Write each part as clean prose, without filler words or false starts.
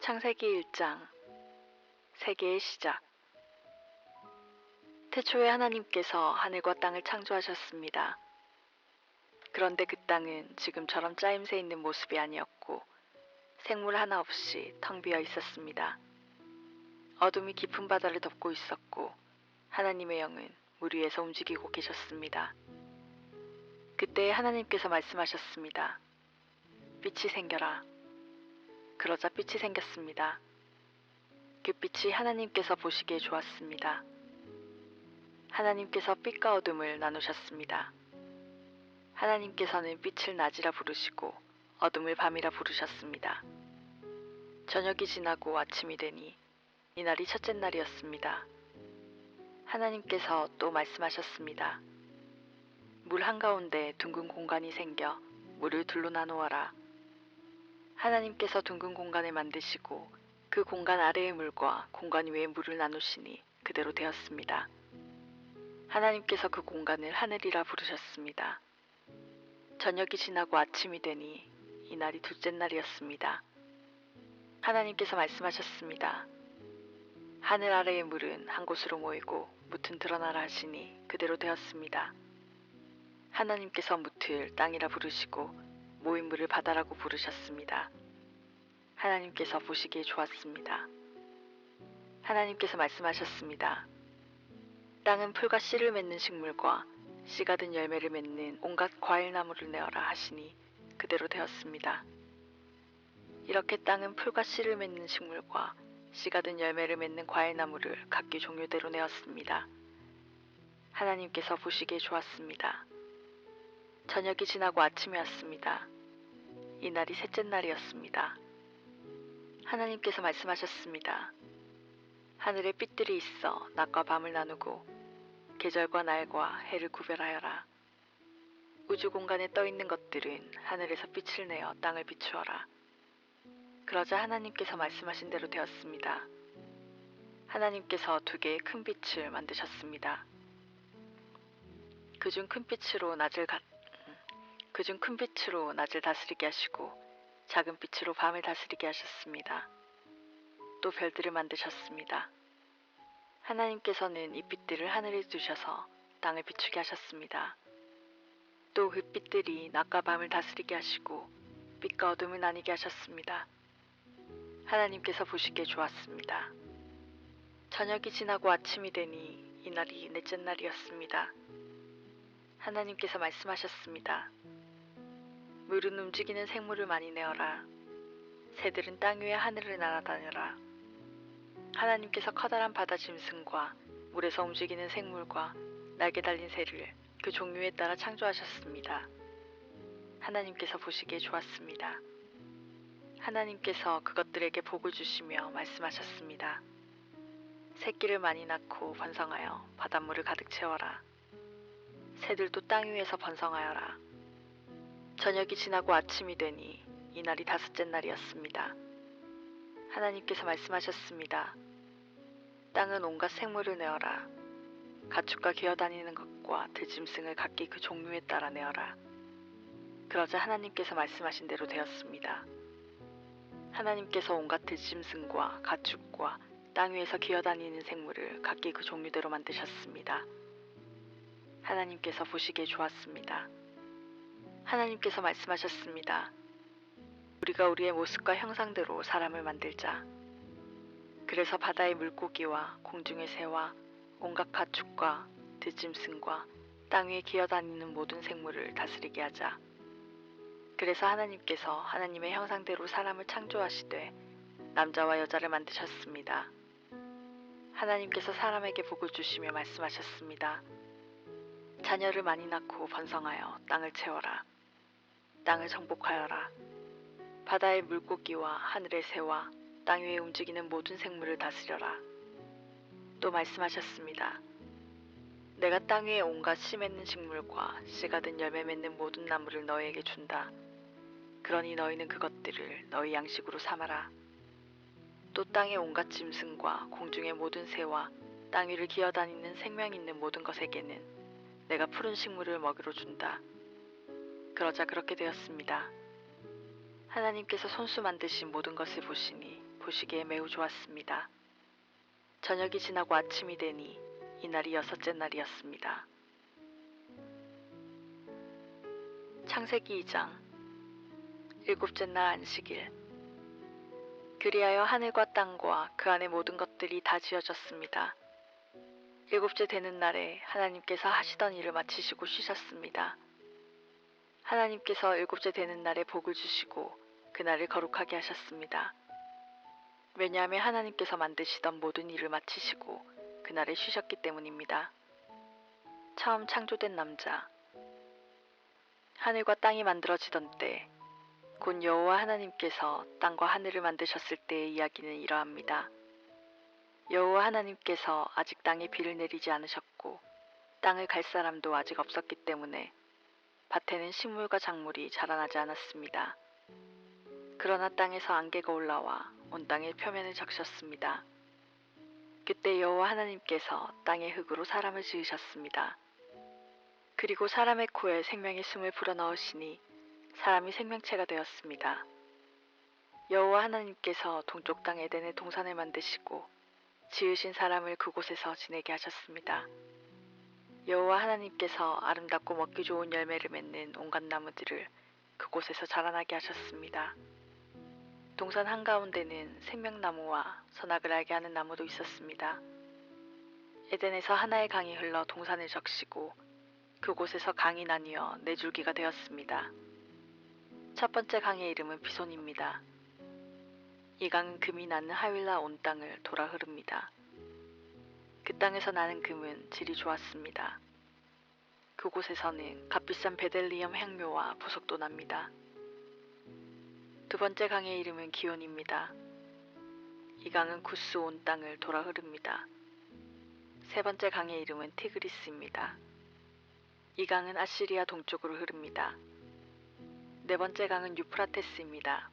창세기 1장 세계의 시작. 태초에 하나님께서 하늘과 땅을 창조하셨습니다. 그런데 그 땅은 지금처럼 짜임새 있는 모습이 아니었고 생물 하나 없이 텅 비어 있었습니다. 어둠이 깊은 바다를 덮고 있었고 하나님의 영은 물 위에서 움직이고 계셨습니다. 그때 하나님께서 말씀하셨습니다. 빛이 생겨라. 그러자 빛이 생겼습니다. 그 빛이 하나님께서 보시기에 좋았습니다. 하나님께서 빛과 어둠을 나누셨습니다. 하나님께서는 빛을 낮이라 부르시고 어둠을 밤이라 부르셨습니다. 저녁이 지나고 아침이 되니 이날이 첫째 날이었습니다. 하나님께서 또 말씀하셨습니다. 물 한가운데 둥근 공간이 생겨 물을 둘로 나누어라. 하나님께서 둥근 공간을 만드시고 그 공간 아래의 물과 공간 위의 물을 나누시니 그대로 되었습니다. 하나님께서 그 공간을 하늘이라 부르셨습니다. 저녁이 지나고 아침이 되니 이날이 둘째 날이었습니다. 하나님께서 말씀하셨습니다. 하늘 아래의 물은 한 곳으로 모이고 뭇은 드러나라 하시니 그대로 되었습니다. 하나님께서 뭇을 땅이라 부르시고 모인 물을 바다라고 부르셨습니다. 하나님께서 보시기에 좋았습니다. 하나님께서 말씀하셨습니다. 땅은 풀과 씨를 맺는 식물과 씨가 든 열매를 맺는 온갖 과일나무를 내어라 하시니 그대로 되었습니다. 이렇게 땅은 풀과 씨를 맺는 식물과 씨가 든 열매를 맺는 과일나무를 각기 종류대로 내었습니다. 하나님께서 보시기에 좋았습니다. 저녁이 지나고 아침이 왔습니다. 이날이 셋째 날이었습니다. 하나님께서 말씀하셨습니다. 하늘에 빛들이 있어 낮과 밤을 나누고 계절과 날과 해를 구별하여라. 우주 공간에 떠 있는 것들은 하늘에서 빛을 내어 땅을 비추어라. 그러자 하나님께서 말씀하신 대로 되었습니다. 하나님께서 두 개의 큰 빛을 만드셨습니다. 그중 큰 빛으로 낮을 다스리게 하시고 작은 빛으로 밤을 다스리게 하셨습니다. 또 별들을 만드셨습니다. 하나님께서는 이 빛들을 하늘에 두셔서 땅을 비추게 하셨습니다. 또 그 빛들이 낮과 밤을 다스리게 하시고 빛과 어둠을 나뉘게 하셨습니다. 하나님께서 보시기에 좋았습니다. 저녁이 지나고 아침이 되니 이날이 넷째 날이었습니다. 하나님께서 말씀하셨습니다. 물은 움직이는 생물을 많이 내어라. 새들은 땅 위에 하늘을 날아다녀라. 하나님께서 커다란 바다 짐승과 물에서 움직이는 생물과 날개 달린 새를 그 종류에 따라 창조하셨습니다. 하나님께서 보시기에 좋았습니다. 하나님께서 그것들에게 복을 주시며 말씀하셨습니다. 새끼를 많이 낳고 번성하여 바닷물을 가득 채워라. 새들도 땅 위에서 번성하여라. 저녁이 지나고 아침이 되니 이날이 다섯째 날이었습니다. 하나님께서 말씀하셨습니다. 땅은 온갖 생물을 내어라. 가축과 기어다니는 것과 들짐승을 각기 그 종류에 따라 내어라. 그러자 하나님께서 말씀하신 대로 되었습니다. 하나님께서 온갖 들짐승과 가축과 땅 위에서 기어다니는 생물을 각기 그 종류대로 만드셨습니다. 하나님께서 보시기에 좋았습니다. 하나님께서 말씀하셨습니다. 우리가 우리의 모습과 형상대로 사람을 만들자. 그래서 바다의 물고기와 공중의 새와 온갖 가축과 들짐승과 땅 위에 기어다니는 모든 생물을 다스리게 하자. 그래서 하나님께서 하나님의 형상대로 사람을 창조하시되 남자와 여자를 만드셨습니다. 하나님께서 사람에게 복을 주시며 말씀하셨습니다. 자녀를 많이 낳고 번성하여 땅을 채워라. 땅을 정복하여라. 바다의 물고기와 하늘의 새와 땅 위에 움직이는 모든 생물을 다스려라. 또 말씀하셨습니다. 내가 땅 위에 온갖 씨 맺는 식물과 씨가 든 열매 맺는 모든 나무를 너희에게 준다. 그러니 너희는 그것들을 너희 양식으로 삼아라. 또 땅의 온갖 짐승과 공중의 모든 새와 땅 위를 기어다니는 생명 있는 모든 것에게는 내가 푸른 식물을 먹이로 준다. 그러자 그렇게 되었습니다. 하나님께서 손수 만드신 모든 것을 보시니 보시기에 매우 좋았습니다. 저녁이 지나고 아침이 되니 이날이 6째 날이었습니다. 창세기 2장 7째 날 안식일. 그리하여 하늘과 땅과 그 안의 모든 것들이 다 지어졌습니다. 7째 되는 날에 하나님께서 하시던 일을 마치시고 쉬셨습니다. 하나님께서 7째 되는 날에 복을 주시고 그날을 거룩하게 하셨습니다. 왜냐하면 하나님께서 만드시던 모든 일을 마치시고 그날에 쉬셨기 때문입니다. 처음 창조된 남자. 하늘과 땅이 만들어지던 때, 곧 여호와 하나님께서 땅과 하늘을 만드셨을 때의 이야기는 이러합니다. 여호와 하나님께서 아직 땅에 비를 내리지 않으셨고 땅을 갈 사람도 아직 없었기 때문에 밭에는 식물과 작물이 자라나지 않았습니다. 그러나 땅에서 안개가 올라와 온 땅의 표면을 적셨습니다. 그때 여호와 하나님께서 땅의 흙으로 사람을 지으셨습니다. 그리고 사람의 코에 생명의 숨을 불어넣으시니 사람이 생명체가 되었습니다. 여호와 하나님께서 동쪽 땅 에덴의 동산을 만드시고 지으신 사람을 그곳에서 지내게 하셨습니다. 여호와 하나님께서 아름답고 먹기 좋은 열매를 맺는 온갖 나무들을 그곳에서 자라나게 하셨습니다. 동산 한가운데는 생명나무와 선악을 알게 하는 나무도 있었습니다. 에덴에서 하나의 강이 흘러 동산을 적시고 그곳에서 강이 나뉘어 4줄기가 되었습니다. 첫 번째 강의 이름은 비손입니다. 이 강은 금이 나는 하윌라 온 땅을 돌아 흐릅니다. 그 땅에서 나는 금은 질이 좋았습니다. 그곳에서는 값비싼 베델리엄 향료와 보석도 납니다. 두 번째 강의 이름은 기온입니다. 이 강은 구스 온 땅을 돌아 흐릅니다. 세 번째 강의 이름은 티그리스입니다. 이 강은 아시리아 동쪽으로 흐릅니다. 네 번째 강은 유프라테스입니다.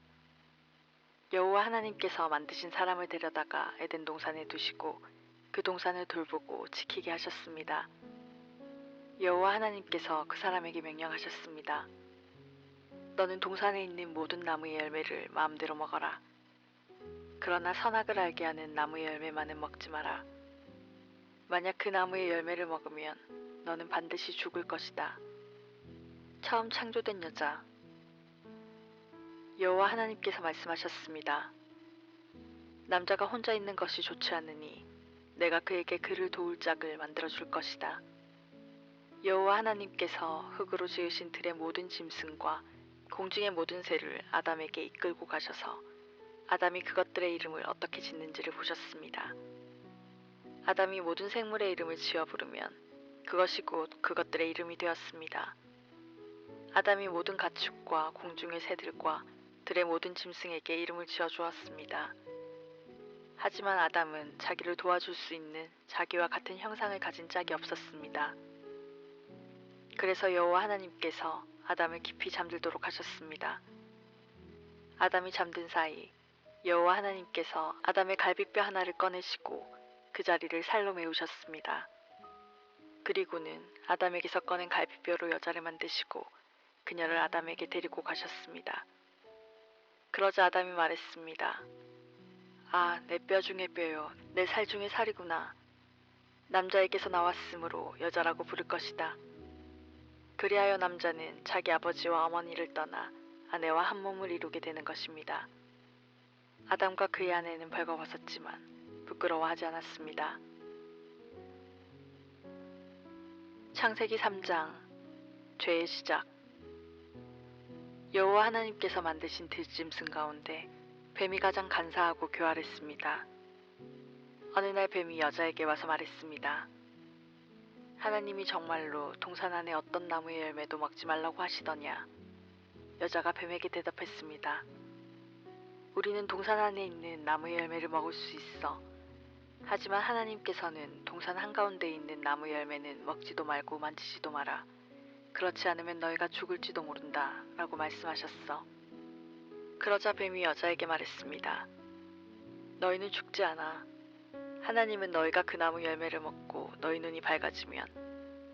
여호와 하나님께서 만드신 사람을 데려다가 에덴 동산에 두시고 그 동산을 돌보고 지키게 하셨습니다. 여호와 하나님께서 그 사람에게 명령하셨습니다. 너는 동산에 있는 모든 나무의 열매를 마음대로 먹어라. 그러나 선악을 알게 하는 나무의 열매만은 먹지 마라. 만약 그 나무의 열매를 먹으면 너는 반드시 죽을 것이다. 처음 창조된 여자. 여호와 하나님께서 말씀하셨습니다. 남자가 혼자 있는 것이 좋지 않으니 내가 그에게 그를 도울 짝을 만들어 줄 것이다. 여호와 하나님께서 흙으로 지으신 들의 모든 짐승과 공중의 모든 새를 아담에게 이끌고 가셔서 아담이 그것들의 이름을 어떻게 짓는지를 보셨습니다. 아담이 모든 생물의 이름을 지어 부르면 그것이 곧 그것들의 이름이 되었습니다. 아담이 모든 가축과 공중의 새들과 들의 모든 짐승에게 이름을 지어 주었습니다. 하지만 아담은 자기를 도와줄 수 있는 자기와 같은 형상을 가진 짝이 없었습니다. 그래서 여호와 하나님께서 아담을 깊이 잠들도록 하셨습니다. 아담이 잠든 사이 여호와 하나님께서 아담의 갈비뼈 하나를 꺼내시고 그 자리를 살로 메우셨습니다. 그리고는 아담에게서 꺼낸 갈비뼈로 여자를 만드시고 그녀를 아담에게 데리고 가셨습니다. 그러자 아담이 말했습니다. 아, 내 뼈 중의 뼈요, 내 살 중의 살이구나. 남자에게서 나왔으므로 여자라고 부를 것이다. 그리하여 남자는 자기 아버지와 어머니를 떠나 아내와 한 몸을 이루게 되는 것입니다. 아담과 그의 아내는 벌거벗었지만 부끄러워하지 않았습니다. 창세기 3장. 죄의 시작. 여호와 하나님께서 만드신 들짐승 가운데 뱀이 가장 간사하고 교활했습니다. 어느 날 뱀이 여자에게 와서 말했습니다. 하나님이 정말로 동산 안에 어떤 나무의 열매도 먹지 말라고 하시더냐? 여자가 뱀에게 대답했습니다. 우리는 동산 안에 있는 나무의 열매를 먹을 수 있어. 하지만 하나님께서는 동산 한가운데 있는 나무 열매는 먹지도 말고 만지지도 마라. 그렇지 않으면 너희가 죽을지도 모른다 라고 말씀하셨어. 그러자 뱀이 여자에게 말했습니다. 너희는 죽지 않아. 하나님은 너희가 그 나무 열매를 먹고 너희 눈이 밝아지면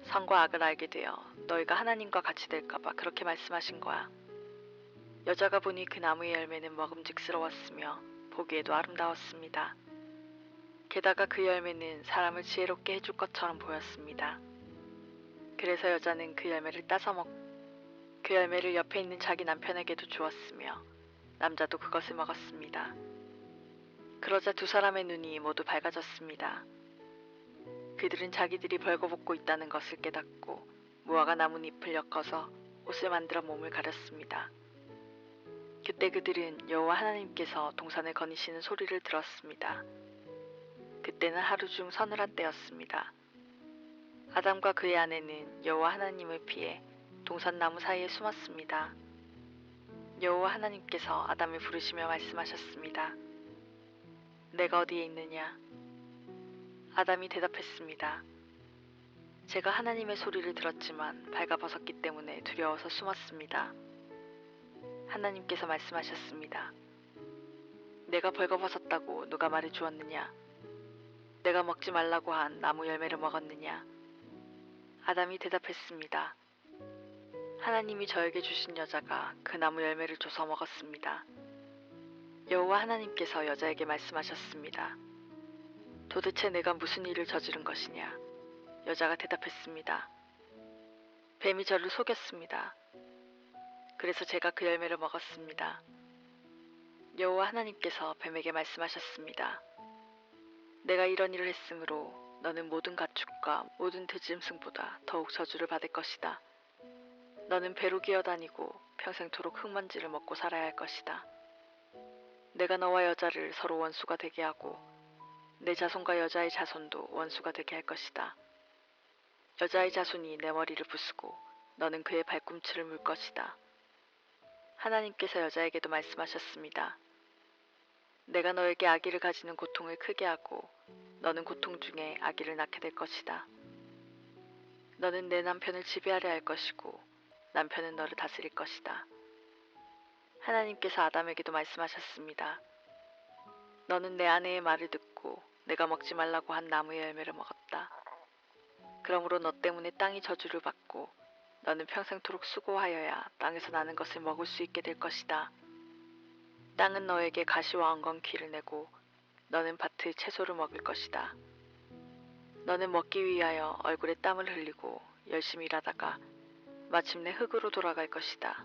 선과 악을 알게 되어 너희가 하나님과 같이 될까봐 그렇게 말씀하신 거야. 여자가 보니 그 나무의 열매는 먹음직스러웠으며 보기에도 아름다웠습니다. 게다가 그 열매는 사람을 지혜롭게 해줄 것처럼 보였습니다. 그래서 여자는 그 열매를 따서 그 열매를 옆에 있는 자기 남편에게도 주었으며 남자도 그것을 먹었습니다. 그러자 두 사람의 눈이 모두 밝아졌습니다. 그들은 자기들이 벌거벗고 있다는 것을 깨닫고 무화과 나뭇잎을 엮어서 옷을 만들어 몸을 가렸습니다. 그때 그들은 여호와 하나님께서 동산을 거니시는 소리를 들었습니다. 그때는 하루 중 서늘한 때였습니다. 아담과 그의 아내는 여호와 하나님을 피해 동산 나무 사이에 숨었습니다. 여호와 하나님께서 아담을 부르시며 말씀하셨습니다. 내가 어디에 있느냐? 아담이 대답했습니다. 제가 하나님의 소리를 들었지만 발가벗었기 때문에 두려워서 숨었습니다. 하나님께서 말씀하셨습니다. 내가 벌거벗었다고 누가 말해 주었느냐? 내가 먹지 말라고 한 나무 열매를 먹었느냐? 아담이 대답했습니다. 하나님이 저에게 주신 여자가 그 나무 열매를 줘서 먹었습니다. 여호와 하나님께서 여자에게 말씀하셨습니다. 도대체 내가 무슨 일을 저지른 것이냐? 여자가 대답했습니다. 뱀이 저를 속였습니다. 그래서 제가 그 열매를 먹었습니다. 여호와 하나님께서 뱀에게 말씀하셨습니다. 내가 이런 일을 했으므로 너는 모든 가축과 모든 들짐승보다 더욱 저주를 받을 것이다. 너는 배로 기어다니고 평생토록 흙먼지를 먹고 살아야 할 것이다. 내가 너와 여자를 서로 원수가 되게 하고 내 자손과 여자의 자손도 원수가 되게 할 것이다. 여자의 자손이 내 머리를 부수고 너는 그의 발꿈치를 물 것이다. 하나님께서 여자에게도 말씀하셨습니다. 내가 너에게 아기를 가지는 고통을 크게 하고 너는 고통 중에 아기를 낳게 될 것이다. 너는 내 남편을 지배하려 할 것이고 남편은 너를 다스릴 것이다. 하나님께서 아담에게도 말씀하셨습니다. 너는 내 아내의 말을 듣고 내가 먹지 말라고 한 나무의 열매를 먹었다. 그러므로 너 때문에 땅이 저주를 받고 너는 평생토록 수고하여야 땅에서 나는 것을 먹을 수 있게 될 것이다. 땅은 너에게 가시와 엉겅퀴를 내고 너는 밭의 채소를 먹을 것이다. 너는 먹기 위하여 얼굴에 땀을 흘리고 열심히 일하다가 마침내 흙으로 돌아갈 것이다.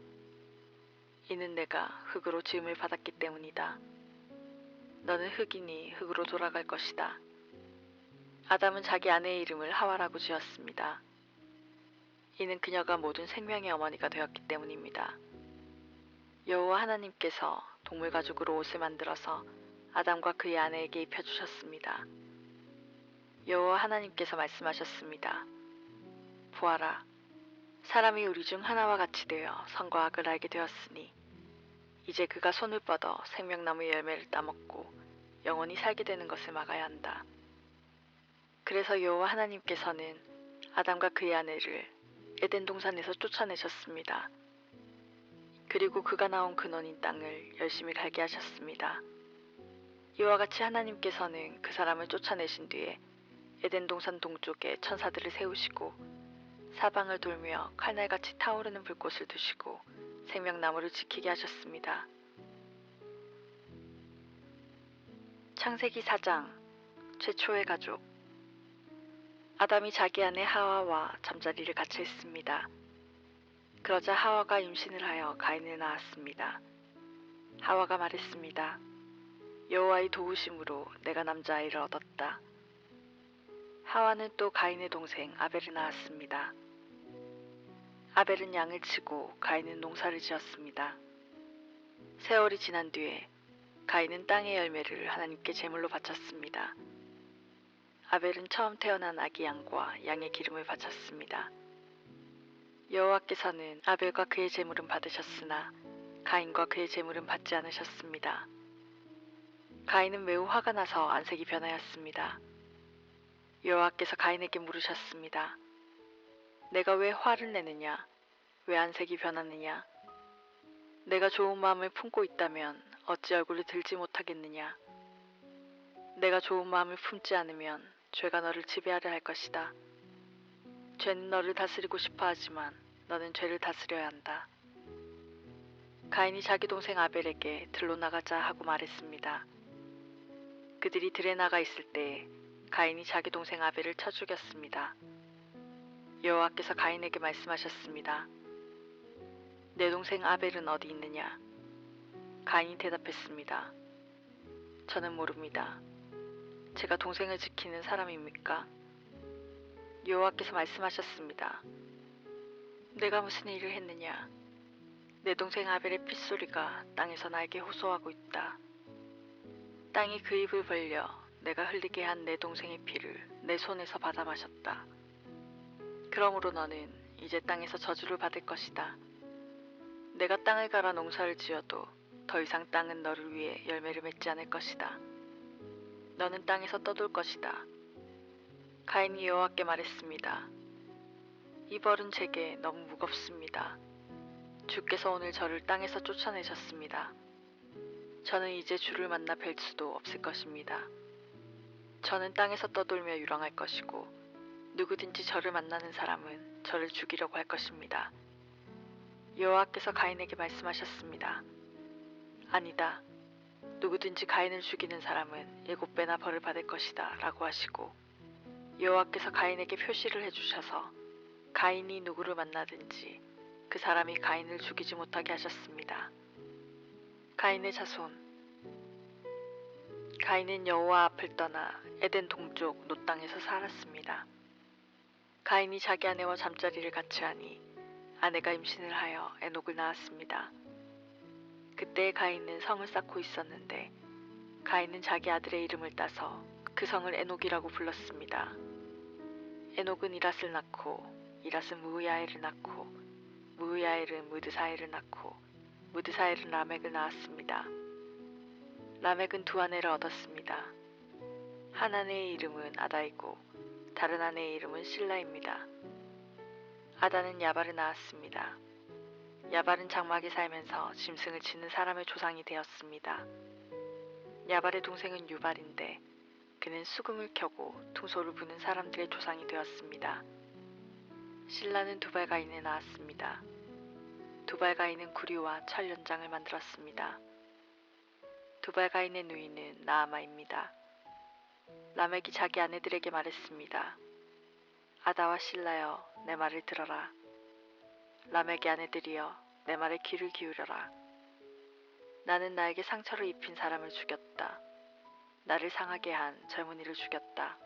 이는 내가 흙으로 지음을 받았기 때문이다. 너는 흙이니 흙으로 돌아갈 것이다. 아담은 자기 아내의 이름을 하와라고 지었습니다. 이는 그녀가 모든 생명의 어머니가 되었기 때문입니다. 여호와 하나님께서 동물 가죽으로 옷을 만들어서 아담과 그의 아내에게 입혀주셨습니다. 여호와 하나님께서 말씀하셨습니다. 보아라, 사람이 우리 중 하나와 같이 되어 선과 악을 알게 되었으니 이제 그가 손을 뻗어 생명나무의 열매를 따먹고 영원히 살게 되는 것을 막아야 한다. 그래서 여호와 하나님께서는 아담과 그의 아내를 에덴 동산에서 쫓아내셨습니다. 그리고 그가 나온 근원인 땅을 열심히 갈게 하셨습니다. 이와 같이 하나님께서는 그 사람을 쫓아내신 뒤에 에덴 동산 동쪽에 천사들을 세우시고 사방을 돌며 칼날같이 타오르는 불꽃을 두시고 생명나무를 지키게 하셨습니다. 창세기 4장 최초의 가족. 아담이 자기 아내 하와와 잠자리를 같이 했습니다. 그러자 하와가 임신을 하여 가인을 낳았습니다. 하와가 말했습니다. 여호와의 도우심으로 내가 남자아이를 얻었다. 하와는 또 가인의 동생 아벨을 낳았습니다. 아벨은 양을 치고 가인은 농사를 지었습니다. 세월이 지난 뒤에 가인은 땅의 열매를 하나님께 제물로 바쳤습니다. 아벨은 처음 태어난 아기 양과 양의 기름을 바쳤습니다. 여호와께서는 아벨과 그의 제물은 받으셨으나 가인과 그의 제물은 받지 않으셨습니다. 가인은 매우 화가 나서 안색이 변하였습니다. 여호와께서 가인에게 물으셨습니다. 내가 왜 화를 내느냐? 왜 안색이 변하느냐? 내가 좋은 마음을 품고 있다면 어찌 얼굴을 들지 못하겠느냐? 내가 좋은 마음을 품지 않으면 죄가 너를 지배하려 할 것이다. 죄는 너를 다스리고 싶어 하지만 너는 죄를 다스려야 한다. 가인이 자기 동생 아벨에게 들로 나가자 하고 말했습니다. 그들이 들에 나가 있을 때 가인이 자기 동생 아벨을 쳐 죽였습니다. 여호와께서 가인에게 말씀하셨습니다. 내 동생 아벨은 어디 있느냐? 가인이 대답했습니다. 저는 모릅니다. 제가 동생을 지키는 사람입니까? 여호와께서 말씀하셨습니다. 내가 무슨 일을 했느냐? 내 동생 아벨의 핏소리가 땅에서 나에게 호소하고 있다. 땅이 그 입을 벌려 내가 흘리게 한 내 동생의 피를 내 손에서 받아 마셨다. 그러므로 너는 이제 땅에서 저주를 받을 것이다. 내가 땅을 갈아 농사를 지어도 더 이상 땅은 너를 위해 열매를 맺지 않을 것이다. 너는 땅에서 떠돌 것이다. 가인이 여호와께 말했습니다. 이 벌은 제게 너무 무겁습니다. 주께서 오늘 저를 땅에서 쫓아내셨습니다. 저는 이제 주를 만나 뵐 수도 없을 것입니다. 저는 땅에서 떠돌며 유랑할 것이고 누구든지 저를 만나는 사람은 저를 죽이려고 할 것입니다. 여호와께서 가인에게 말씀하셨습니다. 아니다. 누구든지 가인을 죽이는 사람은 7배나 벌을 받을 것이다 라고 하시고 여호와께서 가인에게 표시를 해주셔서 가인이 누구를 만나든지 그 사람이 가인을 죽이지 못하게 하셨습니다. 가인의 자손. 가인은 여호와 앞을 떠나 에덴 동쪽 노 땅에서 살았습니다. 가인이 자기 아내와 잠자리를 같이 하니 아내가 임신을 하여 에녹을 낳았습니다. 그때 가인은 성을 쌓고 있었는데 가인은 자기 아들의 이름을 따서 그 성을 에녹이라고 불렀습니다. 에녹은 이랏을 낳고 이랏은 무으야엘을 낳고 무으야엘은 무드사엘을 낳고 무드사엘은 라멕을 낳았습니다. 라멕은 두 아내를 얻었습니다. 한 아내의 이름은 아다이고 다른 아내의 이름은 실라입니다. 아다는 야발을 낳았습니다. 야발은 장막에 살면서 짐승을 치는 사람의 조상이 되었습니다. 야발의 동생은 유발인데 그는 수금을 켜고 퉁소를 부는 사람들의 조상이 되었습니다. 실라는 두발가인을 낳았습니다. 두발가인은 구리와 철 연장을 만들었습니다. 두발가인의 누이는 나아마입니다. 라멕이 자기 아내들에게 말했습니다. 아다와 실라여, 내 말을 들어라. 라멕의 아내들이여, 내 말에 귀를 기울여라. 나는 나에게 상처를 입힌 사람을 죽였다. 나를 상하게 한 젊은이를 죽였다.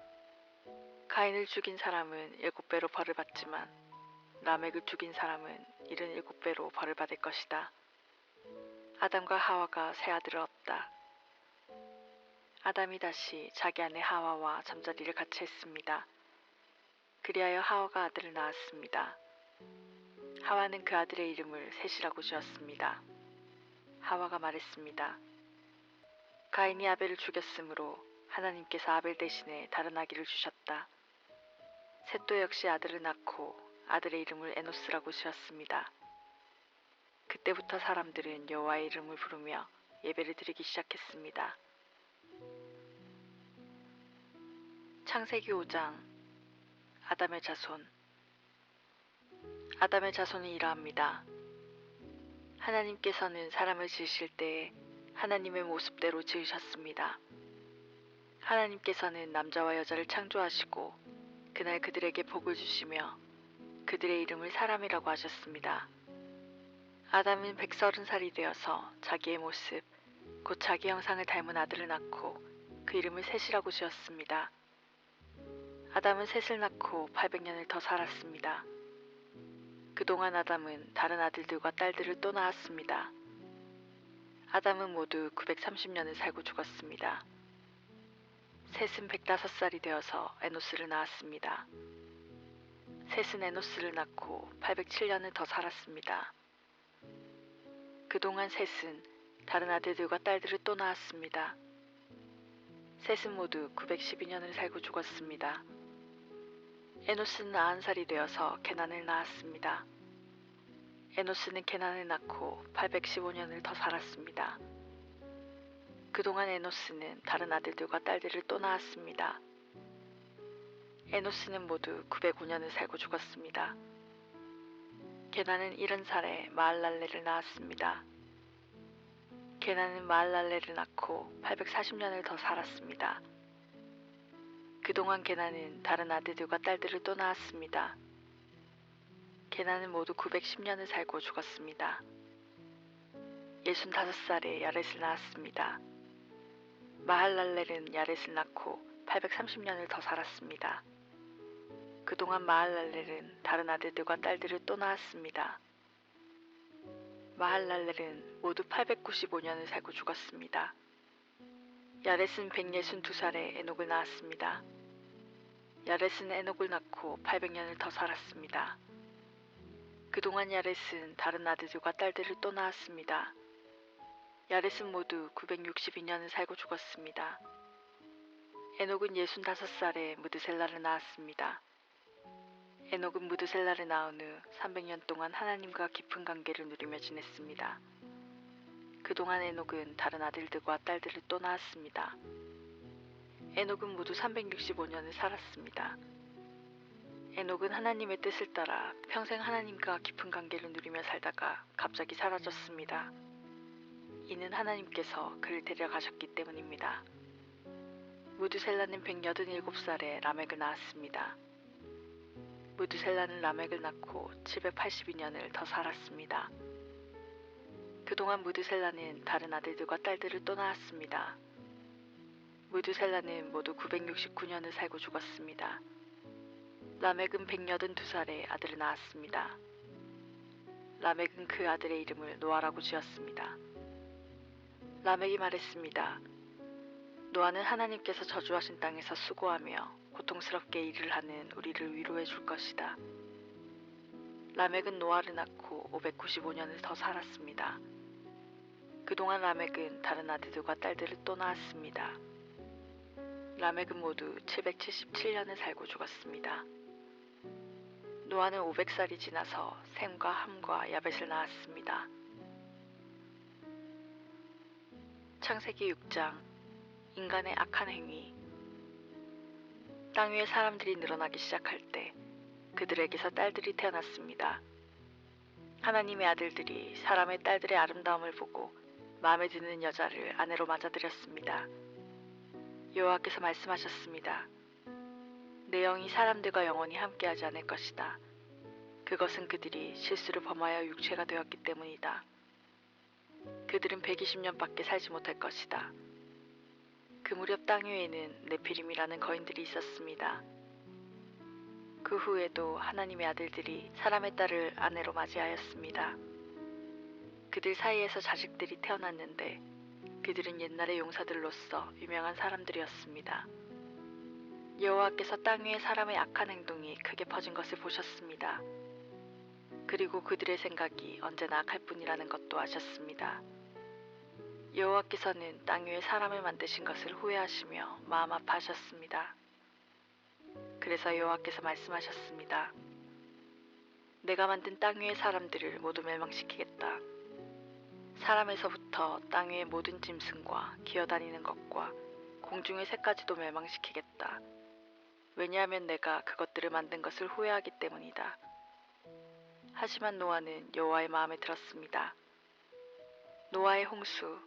가인을 죽인 사람은 7배로 벌을 받지만 라멕을 죽인 사람은 77배로 벌을 받을 것이다. 아담과 하와가 새 아들을 얻다. 아담이 다시 자기 아내 하와와 잠자리를 같이 했습니다. 그리하여 하와가 아들을 낳았습니다. 하와는 그 아들의 이름을 셋이라고 지었습니다. 하와가 말했습니다. 가인이 아벨을 죽였으므로 하나님께서 아벨 대신에 다른 아기를 주셨다. 셋도 역시 아들을 낳고 아들의 이름을 에노스라고 지었습니다. 그때부터 사람들은 여호와의 이름을 부르며 예배를 드리기 시작했습니다. 창세기 5장. 아담의 자손. 아담의 자손이 이러합니다. 하나님께서는 사람을 지으실 때에 하나님의 모습대로 지으셨습니다. 하나님께서는 남자와 여자를 창조하시고 그날 그들에게 복을 주시며 그들의 이름을 사람이라고 하셨습니다. 아담은 130살이 되어서 자기의 모습, 곧 자기 형상을 닮은 아들을 낳고 그 이름을 셋이라고 지었습니다. 아담은 셋을 낳고 800년을 더 살았습니다. 그동안 아담은 다른 아들들과 딸들을 또 낳았습니다. 아담은 모두 930년을 살고 죽었습니다. 셋은 105살이 되어서 에노스를 낳았습니다. 셋은 에노스를 낳고 807년을 더 살았습니다. 그동안 셋은 다른 아들들과 딸들을 또 낳았습니다. 셋은 모두 912년을 살고 죽었습니다. 에노스는 90살이 되어서 게난을 낳았습니다. 에노스는 게난을 낳고 815년을 더 살았습니다. 그동안 에노스는 다른 아들들과 딸들을 또 낳았습니다. 에노스는 모두 905년을 살고 죽었습니다. 게난은 70살에 마할랄레를 낳았습니다. 게나는 마할랄렐을 낳고 840년을 더 살았습니다. 그동안 게나는 다른 아들들과 딸들을 또 낳았습니다. 게나는 모두 910년을 살고 죽었습니다. 65살에 야렛을 낳았습니다. 마할랄렐은 야렛을 낳고 830년을 더 살았습니다. 그동안 마할랄렐은 다른 아들들과 딸들을 또 낳았습니다. 마할랄렐은 모두 895년을 살고 죽었습니다. 야렛은 162살에 에녹을 낳았습니다. 야렛은 에녹을 낳고 800년을 더 살았습니다. 그동안 야렛은 다른 아들들과 딸들을 또 낳았습니다. 야렛은 모두 962년을 살고 죽었습니다. 에녹은 65살에 무드셀라를 낳았습니다. 에녹은 무드셀라를 낳은 후 300년 동안 하나님과 깊은 관계를 누리며 지냈습니다. 그동안 에녹은 다른 아들들과 딸들을 또 낳았습니다. 에녹은 모두 365년을 살았습니다. 에녹은 하나님의 뜻을 따라 평생 하나님과 깊은 관계를 누리며 살다가 갑자기 사라졌습니다. 이는 하나님께서 그를 데려가셨기 때문입니다. 무드셀라는 187살에 라멕을 낳았습니다. 무드셀라는 라멕을 낳고 782년을 더 살았습니다. 그동안 무드셀라는 다른 아들들과 딸들을 또 낳았습니다. 무드셀라는 모두 969년을 살고 죽었습니다. 라멕은 182살에 아들을 낳았습니다. 라멕은 그 아들의 이름을 노아라고 지었습니다. 라멕이 말했습니다. 노아는 하나님께서 저주하신 땅에서 수고하며 고통스럽게 일을 하는 우리를 위로해 줄 것이다. 라멕은 노아를 낳고 595년을 더 살았습니다. 그동안 라멕은 다른 아들들과 딸들을 또 낳았습니다. 라멕은 모두 777년을 살고 죽었습니다. 노아는 500살이 지나서 셈과 함과 야벳을 낳았습니다. 창세기 6장 인간의 악한 행위. 땅 위에 사람들이 늘어나기 시작할 때 그들에게서 딸들이 태어났습니다. 하나님의 아들들이 사람의 딸들의 아름다움을 보고 마음에 드는 여자를 아내로 맞아들였습니다. 여호와께서 말씀하셨습니다. 내 영이 사람들과 영원히 함께하지 않을 것이다. 그것은 그들이 실수를 범하여 육체가 되었기 때문이다. 그들은 120년밖에 살지 못할 것이다. 그 무렵 땅 위에는 네피림이라는 거인들이 있었습니다. 그 후에도 하나님의 아들들이 사람의 딸을 아내로 맞이하였습니다. 그들 사이에서 자식들이 태어났는데 그들은 옛날의 용사들로서 유명한 사람들이었습니다. 여호와께서 땅 위에 사람의 악한 행동이 크게 퍼진 것을 보셨습니다. 그리고 그들의 생각이 언제나 악할 뿐이라는 것도 아셨습니다. 여호와께서는 땅 위에 사람을 만드신 것을 후회하시며 마음 아파하셨습니다. 그래서 여호와께서 말씀하셨습니다. 내가 만든 땅 위의 사람들을 모두 멸망시키겠다. 사람에서부터 땅 위의 모든 짐승과 기어다니는 것과 공중의 새까지도 멸망시키겠다. 왜냐하면 내가 그것들을 만든 것을 후회하기 때문이다. 하지만 노아는 여호와의 마음에 들었습니다. 노아의 홍수.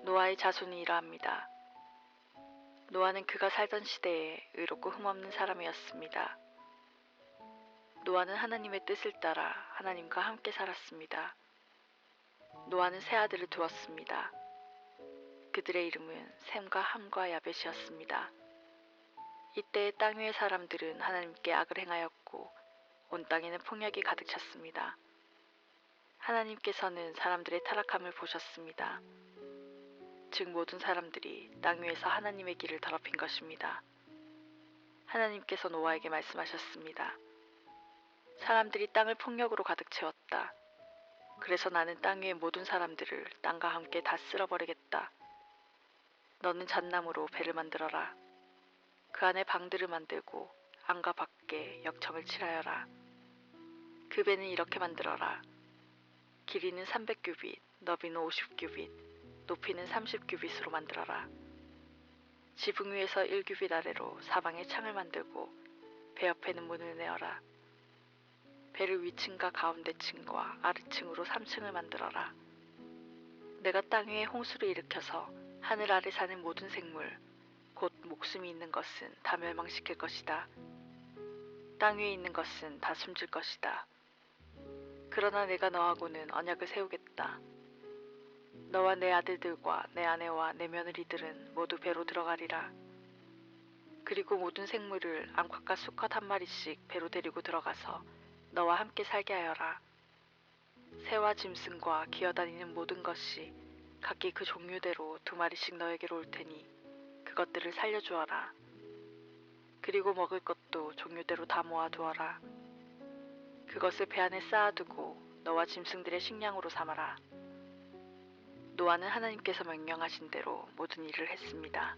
노아의 자손이 이러합니다. 노아는 그가 살던 시대에 의롭고 흠없는 사람이었습니다. 노아는 하나님의 뜻을 따라 하나님과 함께 살았습니다. 노아는 세 아들을 두었습니다. 그들의 이름은 셈과 함과 야벳이었습니다. 이때 땅 위의 사람들은 하나님께 악을 행하였고 온 땅에는 폭력이 가득 찼습니다. 하나님께서는 사람들의 타락함을 보셨습니다. 즉 모든 사람들이 땅 위에서 하나님의 길을 더럽힌 것입니다. 하나님께서 노아에게 말씀하셨습니다. 사람들이 땅을 폭력으로 가득 채웠다. 그래서 나는 땅 위의 모든 사람들을 땅과 함께 다 쓸어버리겠다. 너는 잣나무로 배를 만들어라. 그 안에 방들을 만들고 안과 밖에 역청을 칠하여라. 그 배는 이렇게 만들어라. 길이는 300규빗, 너비는 50규빗, 높이는 30규빗으로 만들어라. 지붕 위에서 1규빗 아래로 사방에 창을 만들고 배 옆에는 문을 내어라. 배를 위층과 가운데층과 아래층으로 3층을 만들어라. 내가 땅 위에 홍수를 일으켜서 하늘 아래 사는 모든 생물, 곧 목숨이 있는 것은 다 멸망시킬 것이다. 땅 위에 있는 것은 다 숨질 것이다. 그러나 내가 너하고는 언약을 세우겠다. 너와 내 아들들과 내 아내와 내 며느리들은 모두 배로 들어가리라. 그리고 모든 생물을 암컷과 수컷 한 마리씩 배로 데리고 들어가서 너와 함께 살게 하여라. 새와 짐승과 기어다니는 모든 것이 각기 그 종류대로 2마리씩 너에게로 올 테니 그것들을 살려주어라. 그리고 먹을 것도 종류대로 다 모아두어라. 그것을 배 안에 쌓아두고 너와 짐승들의 식량으로 삼아라. 노아는 하나님께서 명령하신 대로 모든 일을 했습니다.